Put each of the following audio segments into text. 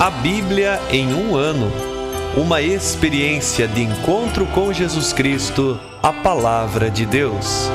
A Bíblia em um ano. Uma experiência de encontro com Jesus Cristo, a Palavra de Deus.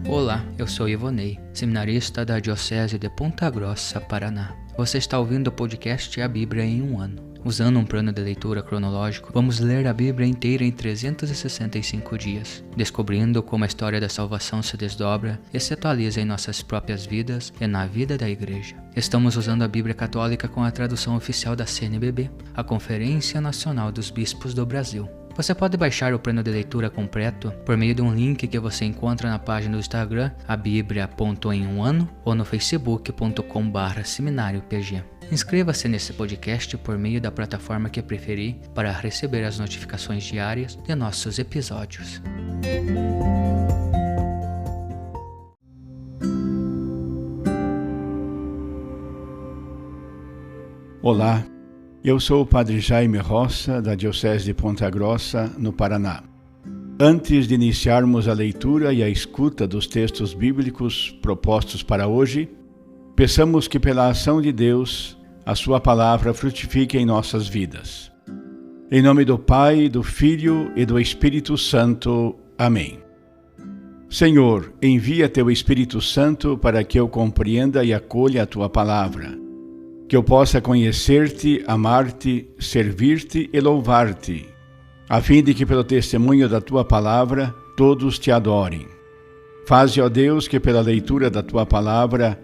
Olá, eu sou Ivonei, seminarista da Diocese de Ponta Grossa, Paraná. Você está ouvindo o podcast A Bíblia em um ano. Usando um plano de leitura cronológico, vamos ler a Bíblia inteira em 365 dias, descobrindo como a história da salvação se desdobra e se atualiza em nossas próprias vidas e na vida da Igreja. Estamos usando a Bíblia Católica com a tradução oficial da CNBB, a Conferência Nacional dos Bispos do Brasil. Você pode baixar o plano de leitura completo por meio de um link que você encontra na página do Instagram, abiblia.emuano, ou no facebook.com/seminariopg. Inscreva-se nesse podcast por meio da plataforma que preferir para receber as notificações diárias de nossos episódios. Olá, eu sou o Padre Jaime Roça, da Diocese de Ponta Grossa, no Paraná. Antes de iniciarmos a leitura e a escuta dos textos bíblicos propostos para hoje, peçamos que pela ação de Deus, a sua palavra frutifique em nossas vidas. Em nome do Pai, do Filho e do Espírito Santo. Amém. Senhor, envia teu Espírito Santo para que eu compreenda e acolha a tua palavra, que eu possa conhecer-te, amar-te, servir-te e louvar-te, a fim de que pelo testemunho da tua palavra todos te adorem. Faze, ó Deus, que pela leitura da tua palavra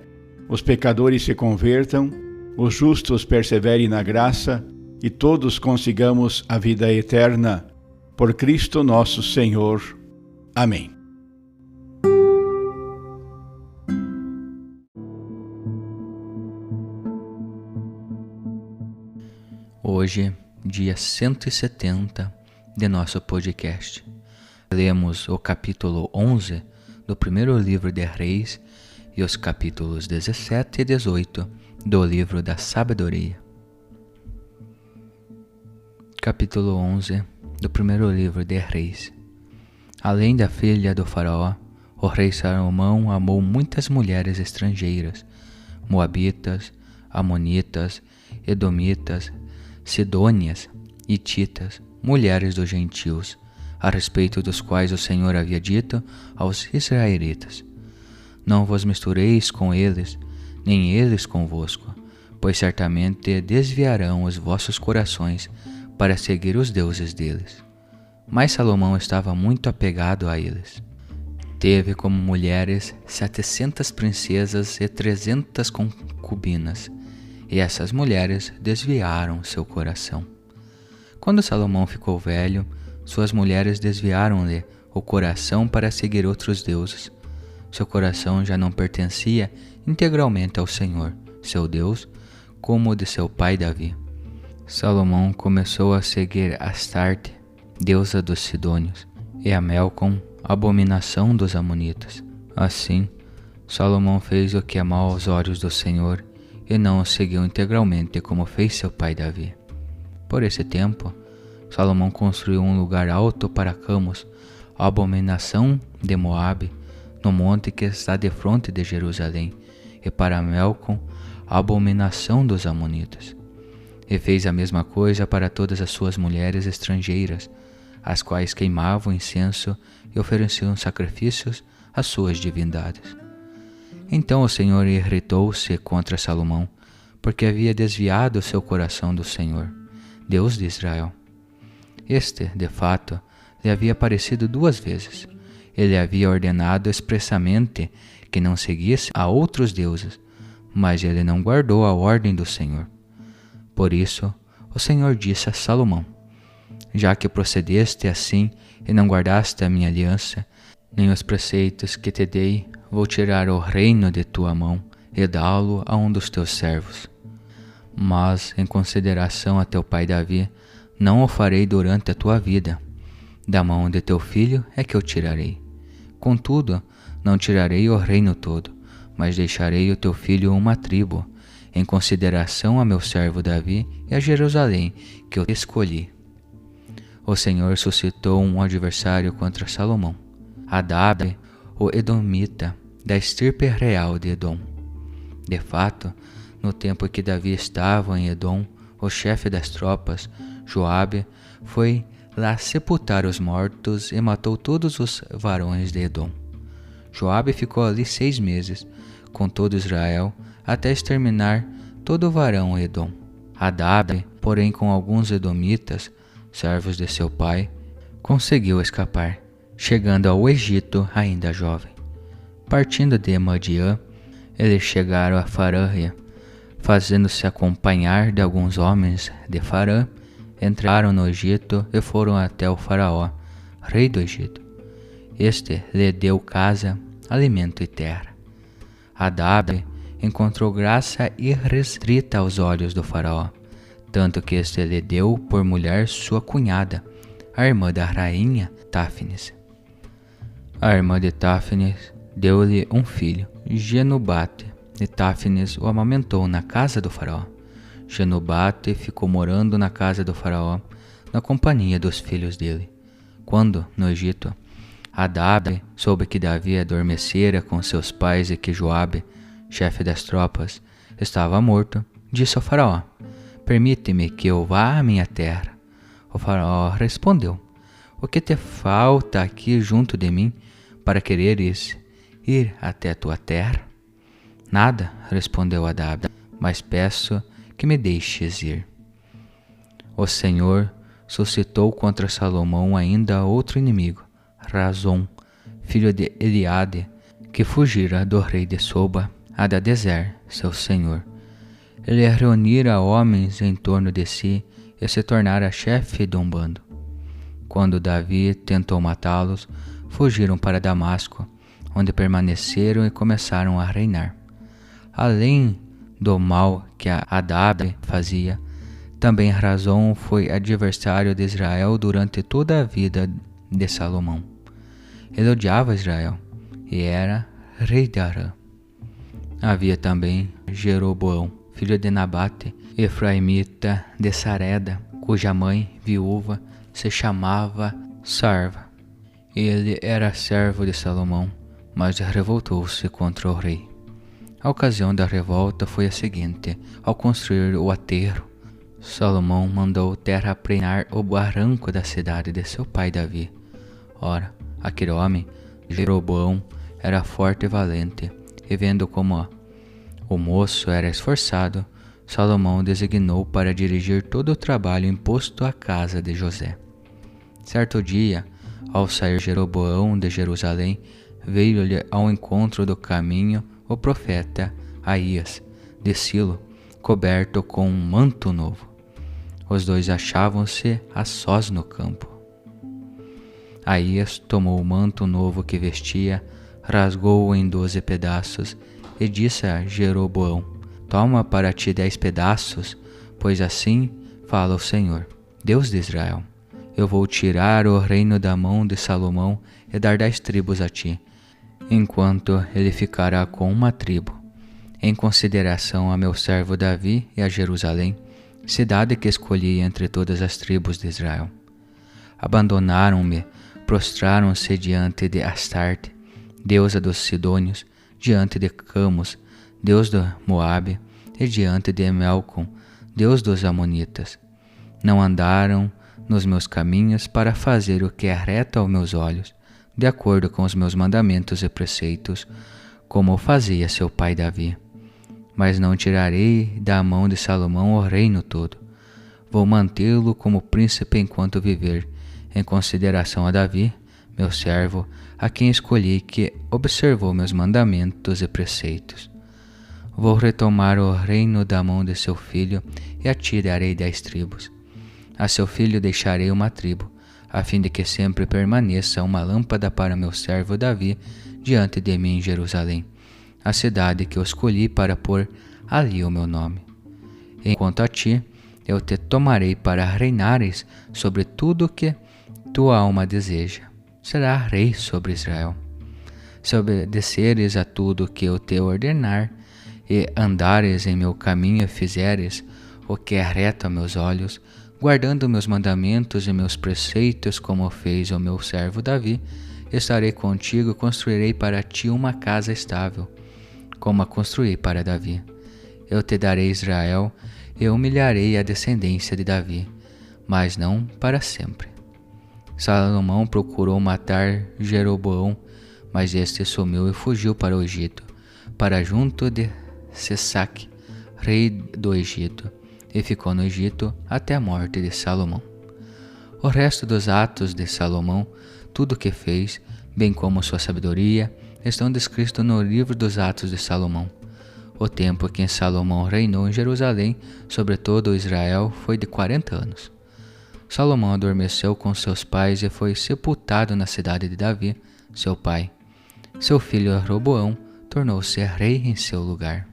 os pecadores se convertam, os justos perseverem na graça e todos consigamos a vida eterna. Por Cristo nosso Senhor. Amém. Hoje, dia 170 de nosso podcast, lemos o capítulo 11 do primeiro livro de Reis e os capítulos 17 e 18 do livro da Sabedoria. Capítulo 11 do primeiro livro de Reis. Além da filha do faraó, o rei Salomão amou muitas mulheres estrangeiras, moabitas, amonitas, edomitas, sidônias, hititas, mulheres dos gentios, a respeito dos quais o Senhor havia dito aos israelitas: não vos mistureis com eles, nem eles convosco, pois certamente desviarão os vossos corações para seguir os deuses deles. Mas Salomão estava muito apegado a eles. Teve como mulheres 700 princesas e 300 concubinas, e essas mulheres desviaram seu coração. Quando Salomão ficou velho, suas mulheres desviaram-lhe o coração para seguir outros deuses. Seu coração já não pertencia integralmente ao Senhor, seu Deus, como o de seu pai Davi. Salomão começou a seguir Astarte, deusa dos sidônios, e a Melcom, abominação dos amonitas. Assim, Salomão fez o que é mau aos olhos do Senhor e não o seguiu integralmente como fez seu pai Davi. Por esse tempo, Salomão construiu um lugar alto para Camos, a abominação de Moabe, no monte que está defronte de Jerusalém, e para Melcom, a abominação dos amonitas. E fez a mesma coisa para todas as suas mulheres estrangeiras, as quais queimavam incenso e ofereciam sacrifícios às suas divindades. Então o Senhor irritou-se contra Salomão, porque havia desviado seu coração do Senhor, Deus de Israel. Este, de fato, lhe havia aparecido 2 vezes. Ele havia ordenado expressamente que não seguisse a outros deuses, mas ele não guardou a ordem do Senhor. Por isso, o Senhor disse a Salomão: já que procedeste assim e não guardaste a minha aliança, nem os preceitos que te dei, vou tirar o reino de tua mão e dá-lo a um dos teus servos. Mas, em consideração a teu pai Davi, não o farei durante a tua vida. Da mão de teu filho é que eu tirarei. Contudo, não tirarei o reino todo, mas deixarei o teu filho uma tribo, em consideração a meu servo Davi e a Jerusalém, que eu escolhi. o Senhor suscitou um adversário contra Salomão, Hadad, o edomita, da estirpe real de Edom. De fato, no tempo que Davi estava em Edom, o chefe das tropas, Joabe, foi lá sepultar os mortos e matou todos os varões de Edom. Joabe ficou ali 6 meses, com todo Israel, até exterminar todo varão Edom. Hadad, porém, com alguns edomitas, servos de seu pai, conseguiu escapar, chegando ao Egito ainda jovem. Partindo de Madiã, eles chegaram a Farã, fazendo-se acompanhar de alguns homens de Farã, entraram no Egito e foram até o faraó, rei do Egito. Este lhe deu casa, alimento e terra. Hadad encontrou graça irrestrita aos olhos do faraó, tanto que este lhe deu por mulher sua cunhada, a irmã da rainha Táfnis. A irmã de Táfnis deu-lhe um filho, Genubate, e Táfnis o amamentou na casa do faraó. Genubate ficou morando na casa do faraó, na companhia dos filhos dele. Quando, no Egito, Hadad soube que Davi adormecera com seus pais e que Joabe, chefe das tropas, estava morto, disse ao faraó: permite-me que eu vá à minha terra. O faraó respondeu: o que te falta aqui junto de mim para quereres ir até tua terra? Nada, respondeu Hadad, mas peço que me deixes ir. O Senhor suscitou contra Salomão ainda outro inimigo, Razon, filho de Eliade, que fugira do rei de Soba, Hadadezer, seu senhor. Ele reunira homens em torno de si e se tornara chefe de um bando. Quando Davi tentou matá-los, fugiram para Damasco, onde permaneceram e começaram a reinar. Além do mal que Hadad fazia, também Razon foi adversário de Israel durante toda a vida de Salomão. Ele odiava Israel e era rei de Arã. Havia também Jeroboão, filho de Nabate, efraimita de Sareda, cuja mãe, viúva, se chamava Sarva. Ele era servo de Salomão, mas revoltou-se contra o rei. A ocasião da revolta foi a seguinte: ao construir o aterro, Salomão mandou terraplenar o barranco da cidade de seu pai Davi. Ora, aquele homem, Jeroboão, era forte e valente, e vendo como o moço era esforçado, Salomão designou para dirigir todo o trabalho imposto à casa de José. Certo dia, ao sair Jeroboão de Jerusalém, veio-lhe ao encontro do caminho o profeta Aías, de Silo, coberto com um manto novo. Os dois achavam-se a sós no campo. Aías tomou o manto novo que vestia, rasgou-o em 12 pedaços e disse a Jeroboão: toma para ti 10 pedaços, pois assim fala o Senhor, Deus de Israel: eu vou tirar o reino da mão de Salomão e dar 10 tribos a ti, enquanto ele ficará com uma tribo, em consideração a meu servo Davi e a Jerusalém, cidade que escolhi entre todas as tribos de Israel. Abandonaram-me, prostraram-se diante de Astarte, deusa dos Sidônios, diante de Camos, deus do Moabe, e diante de Melcom, deus dos Amonitas. Não andaram nos meus caminhos para fazer o que é reto aos meus olhos, de acordo com os meus mandamentos e preceitos, como fazia seu pai Davi. Mas não tirarei da mão de Salomão o reino todo. Vou mantê-lo como príncipe enquanto viver, em consideração a Davi, meu servo, a quem escolhi, que observou meus mandamentos e preceitos. Vou retomar o reino da mão de seu filho, e a ti darei 10 tribos. A seu filho deixarei uma tribo, a fim de que sempre permaneça uma lâmpada para meu servo Davi diante de mim em Jerusalém, a cidade que eu escolhi para pôr ali o meu nome. Enquanto a ti, eu te tomarei para reinares sobre tudo o que tua alma deseja. Será rei sobre Israel. Se obedeceres a tudo o que eu te ordenar, e andares em meu caminho e fizeres o que é reto a meus olhos, guardando meus mandamentos e meus preceitos, como fez o meu servo Davi, estarei contigo e construirei para ti uma casa estável, como a construí para Davi. Eu te darei Israel e humilharei a descendência de Davi, mas não para sempre. Salomão procurou matar Jeroboão, mas este sumiu e fugiu para o Egito, para junto de Sesaque, rei do Egito, e ficou no Egito até a morte de Salomão. O resto dos atos de Salomão, tudo o que fez, bem como sua sabedoria, estão descritos no livro dos Atos de Salomão. O tempo que Salomão reinou em Jerusalém sobre todo Israel foi de 40 anos. Salomão adormeceu com seus pais e foi sepultado na cidade de Davi, seu pai. Seu filho Roboão tornou-se rei em seu lugar.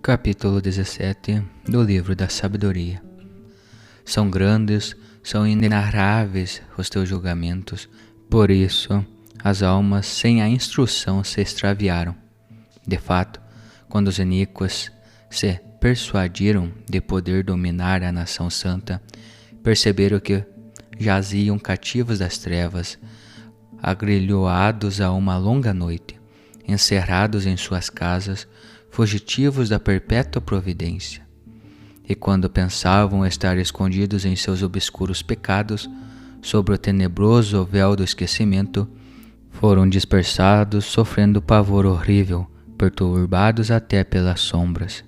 Capítulo 17 do Livro da Sabedoria. São grandes, são inenarráveis os teus julgamentos, por isso as almas sem a instrução se extraviaram. De fato, quando os iníquos se persuadiram de poder dominar a nação santa, perceberam que jaziam cativos das trevas, agrilhoados a uma longa noite, encerrados em suas casas, fugitivos da perpétua providência. E quando pensavam estar escondidos em seus obscuros pecados, sobre o tenebroso véu do esquecimento, foram dispersados, sofrendo pavor horrível, perturbados até pelas sombras.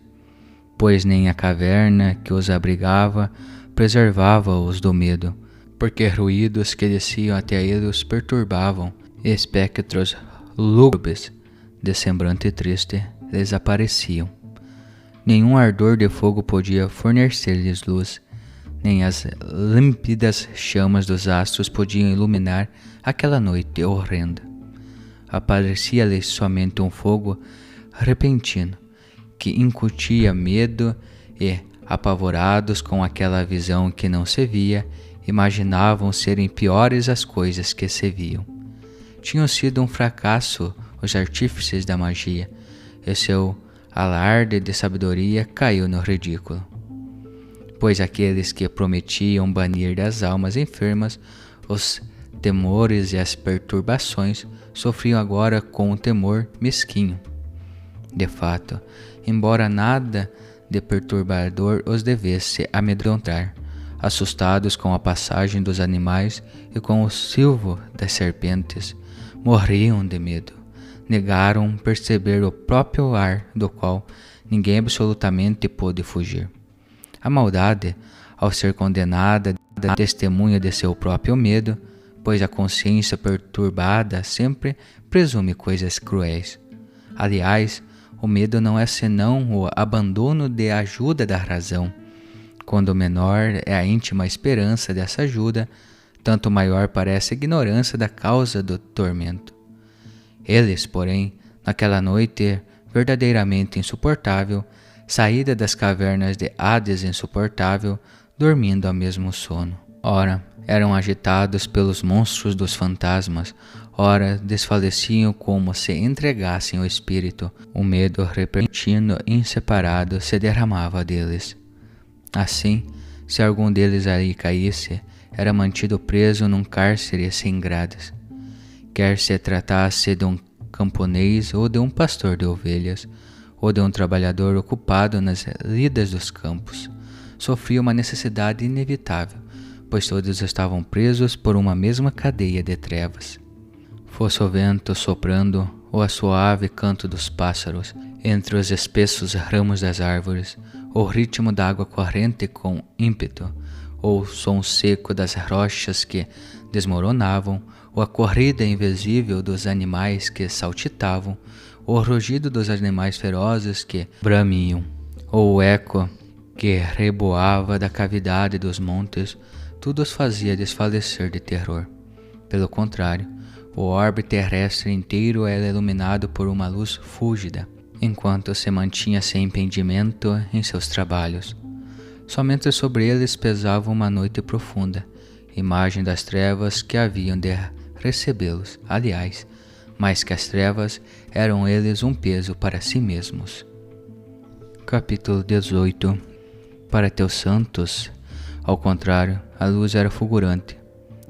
Pois nem a caverna que os abrigava preservava-os do medo, porque ruídos que desciam até eles os perturbavam, e espectros lúgubres, de semblante triste, lhes apareciam. Nenhum ardor de fogo podia fornecer-lhes luz, nem as límpidas chamas dos astros podiam iluminar aquela noite horrenda. Aparecia-lhes somente um fogo repentino, que incutia medo e, apavorados com aquela visão que não se via, imaginavam serem piores as coisas que se viam. Tinham sido um fracasso os artífices da magia, e seu alarde de sabedoria caiu no ridículo. Pois aqueles que prometiam banir das almas enfermas os temores e as perturbações sofriam agora com um temor mesquinho. De fato, embora nada de perturbador os devesse amedrontar, assustados com a passagem dos animais e com o silvo das serpentes, morriam de medo. Negaram perceber o próprio ar do qual ninguém absolutamente pôde fugir. A maldade, ao ser condenada, dá testemunha de seu próprio medo, pois a consciência perturbada sempre presume coisas cruéis. Aliás, o medo não é senão o abandono de ajuda da razão. Quando menor é a íntima esperança dessa ajuda, tanto maior parece a ignorância da causa do tormento. Eles, porém, naquela noite verdadeiramente insuportável, saída das cavernas de Hades insuportável, dormindo ao mesmo sono. Ora, eram agitados pelos monstros dos fantasmas, ora desfaleciam como se entregassem ao espírito. O medo repentino e inseparado se derramava deles. Assim, se algum deles ali caísse, era mantido preso num cárcere sem grades. Quer se tratasse de um camponês ou de um pastor de ovelhas, ou de um trabalhador ocupado nas lidas dos campos, sofria uma necessidade inevitável, pois todos estavam presos por uma mesma cadeia de trevas. Fosse o vento soprando, ou a suave canto dos pássaros, entre os espessos ramos das árvores, ou o ritmo da água corrente com ímpeto, ou o som seco das rochas que desmoronavam, ou a corrida invisível dos animais que saltitavam, ou o rugido dos animais ferozes que bramiam, ou o eco que reboava da cavidade dos montes, tudo os fazia desfalecer de terror. Pelo contrário, o orbe terrestre inteiro era iluminado por uma luz fúlgida, enquanto se mantinha sem impedimento em seus trabalhos. Somente sobre eles pesava uma noite profunda, imagem das trevas que haviam de recebê-los. Aliás, mais que as trevas, eram eles um peso para si mesmos. Capítulo 18. Para teus santos, ao contrário, a luz era fulgurante.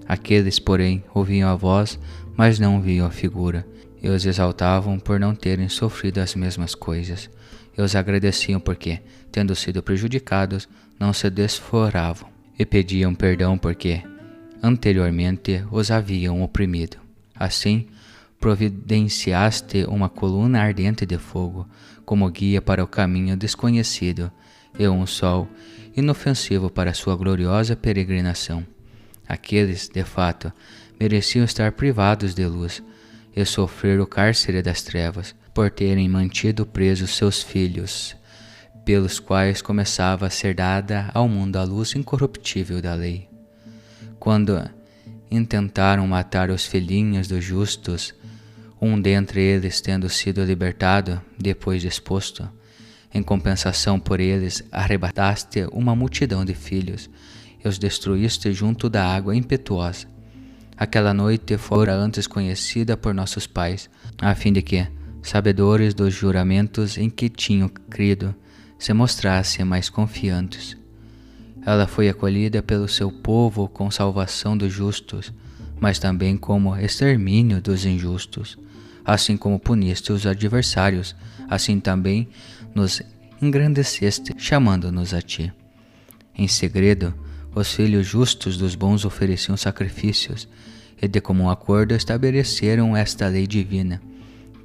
Aqueles, porém, ouviam a voz, mas não viam a figura, e os exaltavam por não terem sofrido as mesmas coisas, e os agradeciam porque, tendo sido prejudicados, não se desforavam, e pediam perdão porque anteriormente os haviam oprimido. Assim, providenciaste uma coluna ardente de fogo, como guia para o caminho desconhecido, e um sol inofensivo para sua gloriosa peregrinação. Aqueles, de fato, mereciam estar privados de luz e sofrer o cárcere das trevas, por terem mantido presos seus filhos, pelos quais começava a ser dada ao mundo a luz incorruptível da lei. Quando intentaram matar os filhinhos dos justos, um dentre eles tendo sido libertado, depois exposto, em compensação por eles arrebataste uma multidão de filhos e os destruíste junto da água impetuosa. Aquela noite fora antes conhecida por nossos pais, a fim de que, sabedores dos juramentos em que tinham crido, se mostrassem mais confiantes. Ela foi acolhida pelo seu povo com salvação dos justos, mas também como extermínio dos injustos. Assim como puniste os adversários, assim também nos engrandeceste, chamando-nos a ti. Em segredo, os filhos justos dos bons ofereciam sacrifícios, e de comum acordo estabeleceram esta lei divina,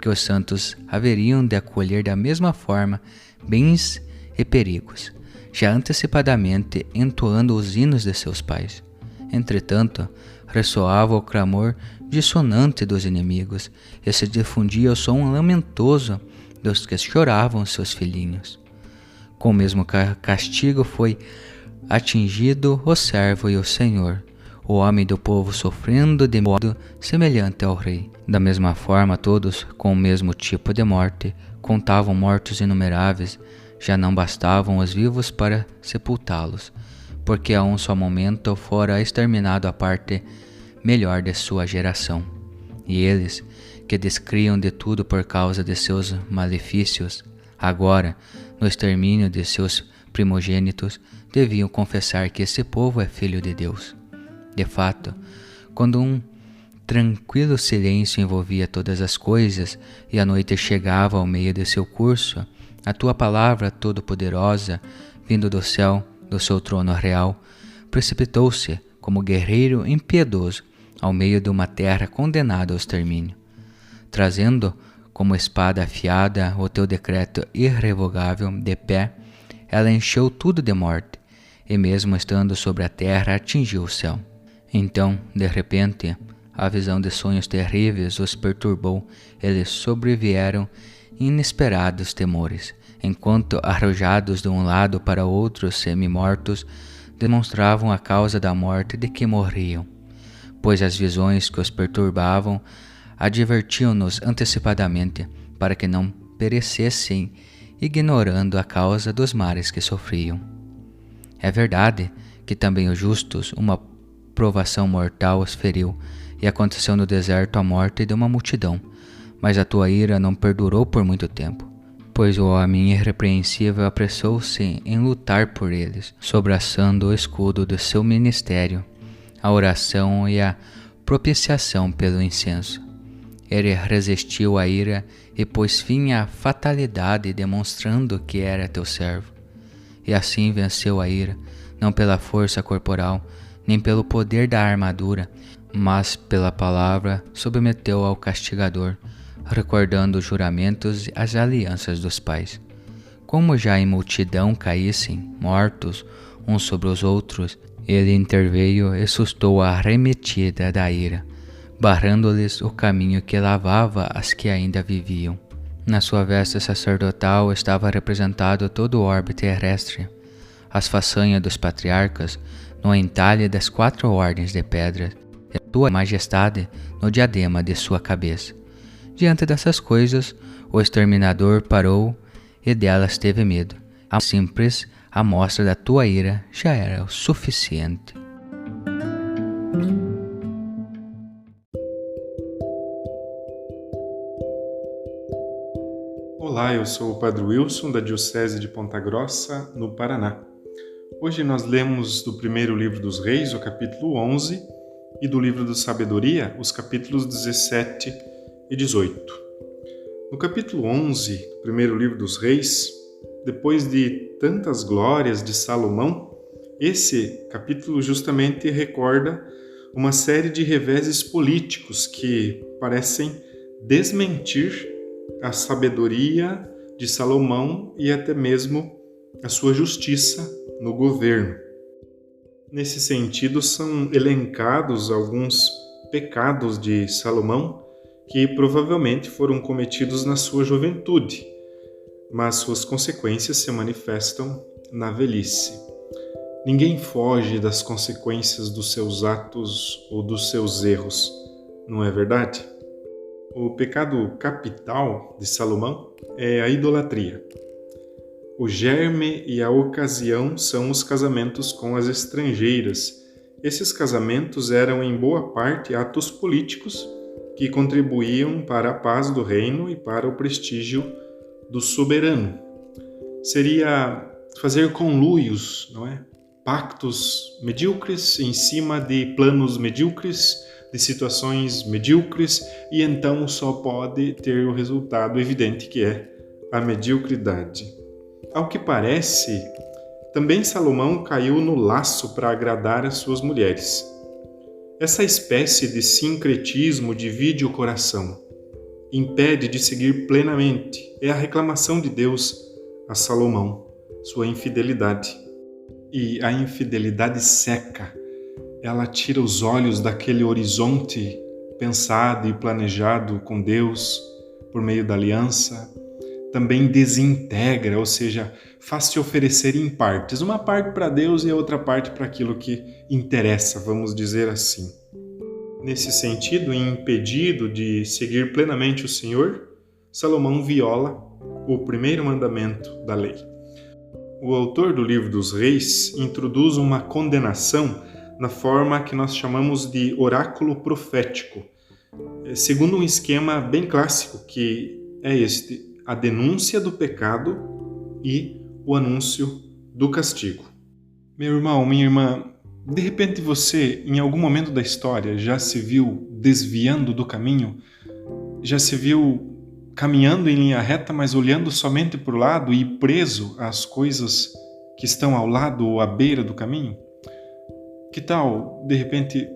que os santos haveriam de acolher da mesma forma bens e perigos, já antecipadamente entoando os hinos de seus pais. Entretanto, ressoava o clamor dissonante dos inimigos, e se difundia o som lamentoso dos que choravam seus filhinhos. Com o mesmo castigo foi atingido o servo e o senhor, o homem do povo sofrendo de modo semelhante ao rei. Da mesma forma, todos, com o mesmo tipo de morte, contavam mortos inumeráveis, já não bastavam os vivos para sepultá-los, porque a um só momento fora exterminado a parte melhor de sua geração. E eles, que descriam de tudo por causa de seus malefícios, agora, no extermínio de seus primogênitos, deviam confessar que esse povo é filho de Deus. De fato, quando um tranquilo silêncio envolvia todas as coisas e a noite chegava ao meio de seu curso, a tua palavra todo-poderosa, vindo do céu, do seu trono real, precipitou-se como guerreiro impiedoso ao meio de uma terra condenada ao extermínio. Trazendo como espada afiada o teu decreto irrevogável de pé, ela encheu tudo de morte, e mesmo estando sobre a terra atingiu o céu. Então, de repente, a visão de sonhos terríveis os perturbou, eles sobrevieram inesperados temores, enquanto arrojados de um lado para outro semi-mortos, demonstravam a causa da morte de que morriam, pois as visões que os perturbavam advertiam-nos antecipadamente para que não perecessem ignorando a causa dos males que sofriam. É verdade que também os justos uma provação mortal os feriu, e aconteceu no deserto a morte de uma multidão, mas a tua ira não perdurou por muito tempo, pois o homem irrepreensível apressou-se em lutar por eles, sobraçando o escudo do seu ministério, a oração e a propiciação pelo incenso. Ele resistiu à ira e pôs fim à fatalidade, demonstrando que era teu servo. E assim venceu a ira, não pela força corporal, nem pelo poder da armadura, mas pela palavra submeteu ao castigador, recordando os juramentos e as alianças dos pais. Como já em multidão caíssem, mortos, uns sobre os outros, ele interveio e sustou a arremetida da ira, barrando-lhes o caminho que lavava as que ainda viviam. Na sua veste sacerdotal estava representado todo o orbe terrestre, as façanhas dos patriarcas no entalhe das 4 ordens de pedras, e a tua majestade no diadema de sua cabeça. Diante dessas coisas, o exterminador parou e delas teve medo. A simples amostra da tua ira já era o suficiente. Olá, eu sou o Padre Wilson, da Diocese de Ponta Grossa, no Paraná. Hoje nós lemos do primeiro livro dos Reis, o capítulo 11, e do livro da Sabedoria, os capítulos 17 e 18. No capítulo 11, do primeiro livro dos Reis, depois de tantas glórias de Salomão, esse capítulo justamente recorda uma série de reveses políticos que parecem desmentir a sabedoria de Salomão e até mesmo a sua justiça no governo. Nesse sentido, são elencados alguns pecados de Salomão que provavelmente foram cometidos na sua juventude, mas suas consequências se manifestam na velhice. Ninguém foge das consequências dos seus atos ou dos seus erros, não é verdade? O pecado capital de Salomão é a idolatria. O germe e a ocasião são os casamentos com as estrangeiras. Esses casamentos eram em boa parte atos políticos que contribuíam para a paz do reino e para o prestígio do soberano. Seria fazer conluios, não é? Pactos medíocres em cima de planos medíocres, de situações medíocres, e então só pode ter o resultado evidente que é a mediocridade. Ao que parece, também Salomão caiu no laço para agradar as suas mulheres. Essa espécie de sincretismo divide o coração, impede de seguir plenamente. É a reclamação de Deus a Salomão, sua infidelidade. E a infidelidade seca. Ela tira os olhos daquele horizonte pensado e planejado com Deus por meio da aliança. Também desintegra, ou seja, faz se oferecer em partes. Uma parte para Deus e a outra parte para aquilo que interessa, vamos dizer assim. Nesse sentido, impedido de seguir plenamente o Senhor, Salomão viola o primeiro mandamento da lei. O autor do livro dos Reis introduz uma condenação na forma que nós chamamos de oráculo profético, segundo um esquema bem clássico, que é este: a denúncia do pecado e o anúncio do castigo. Meu irmão, minha irmã, de repente você, em algum momento da história, já se viu desviando do caminho? Já se viu caminhando em linha reta, mas olhando somente para o lado e preso às coisas que estão ao lado ou à beira do caminho? Que tal, de repente,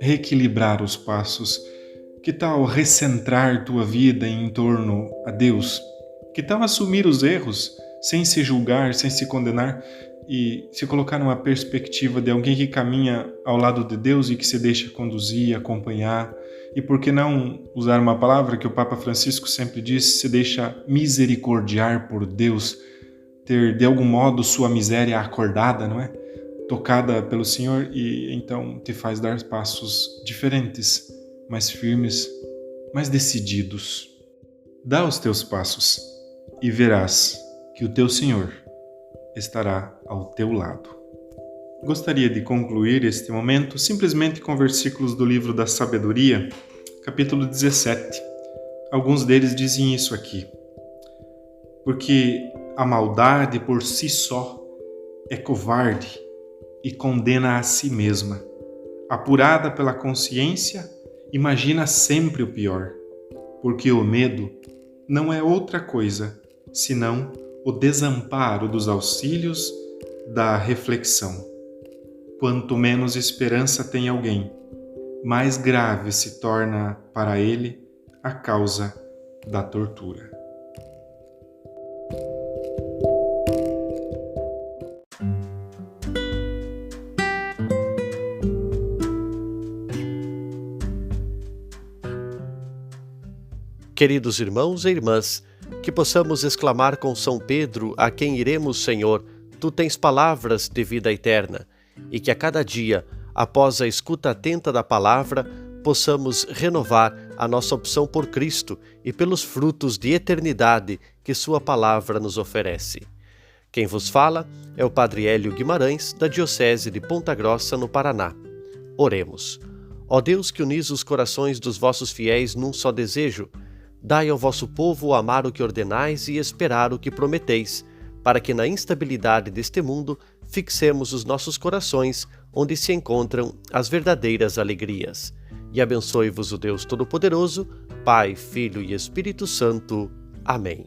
reequilibrar os passos? Que tal recentrar tua vida em torno a Deus? Que tal assumir os erros sem se julgar, sem se condenar e se colocar numa perspectiva de alguém que caminha ao lado de Deus e que se deixa conduzir, acompanhar? E por que não usar uma palavra que o Papa Francisco sempre diz: se deixa misericordiar por Deus, ter de algum modo sua miséria acordada, não é? Tocada pelo Senhor, e então te faz dar passos diferentes, mais firmes, mais decididos. Dá os teus passos e verás que o teu Senhor estará ao teu lado. Gostaria de concluir este momento simplesmente com versículos do livro da Sabedoria, capítulo 17. Alguns deles dizem isso aqui: porque a maldade por si só é covarde e condena a si mesma. Apurada pela consciência, imagina sempre o pior, porque o medo não é outra coisa senão o desamparo dos auxílios da reflexão. Quanto menos esperança tem alguém, mais grave se torna para ele a causa da tortura. Queridos irmãos e irmãs, que possamos exclamar com São Pedro, a quem iremos, Senhor, Tu tens palavras de vida eterna, e que a cada dia, após a escuta atenta da palavra, possamos renovar a nossa opção por Cristo e pelos frutos de eternidade que Sua palavra nos oferece. Quem vos fala é o Padre Hélio Guimarães, da Diocese de Ponta Grossa, no Paraná. Oremos. Ó Deus, que unis os corações dos vossos fiéis num só desejo, Dai ao vosso povo amar o que ordenais e esperar o que prometeis, para que na instabilidade deste mundo fixemos os nossos corações onde se encontram as verdadeiras alegrias. E abençoe-vos o Deus Todo-Poderoso, Pai, Filho e Espírito Santo. Amém.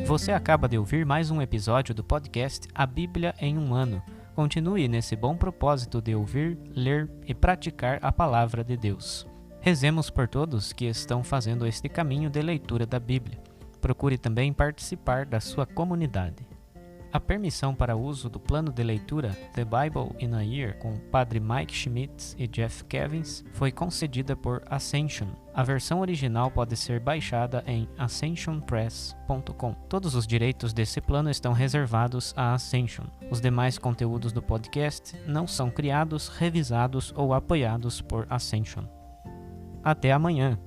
Você acaba de ouvir mais um episódio do podcast A Bíblia em um Ano. Continue nesse bom propósito de ouvir, ler e praticar a Palavra de Deus. Rezemos por todos que estão fazendo este caminho de leitura da Bíblia. Procure também participar da sua comunidade. A permissão para uso do plano de leitura The Bible in a Year com Padre Mike Schmitz e Jeff Kevins foi concedida por Ascension. A versão original pode ser baixada em ascensionpress.com. Todos os direitos desse plano estão reservados à Ascension. Os demais conteúdos do podcast não são criados, revisados ou apoiados por Ascension. Até amanhã!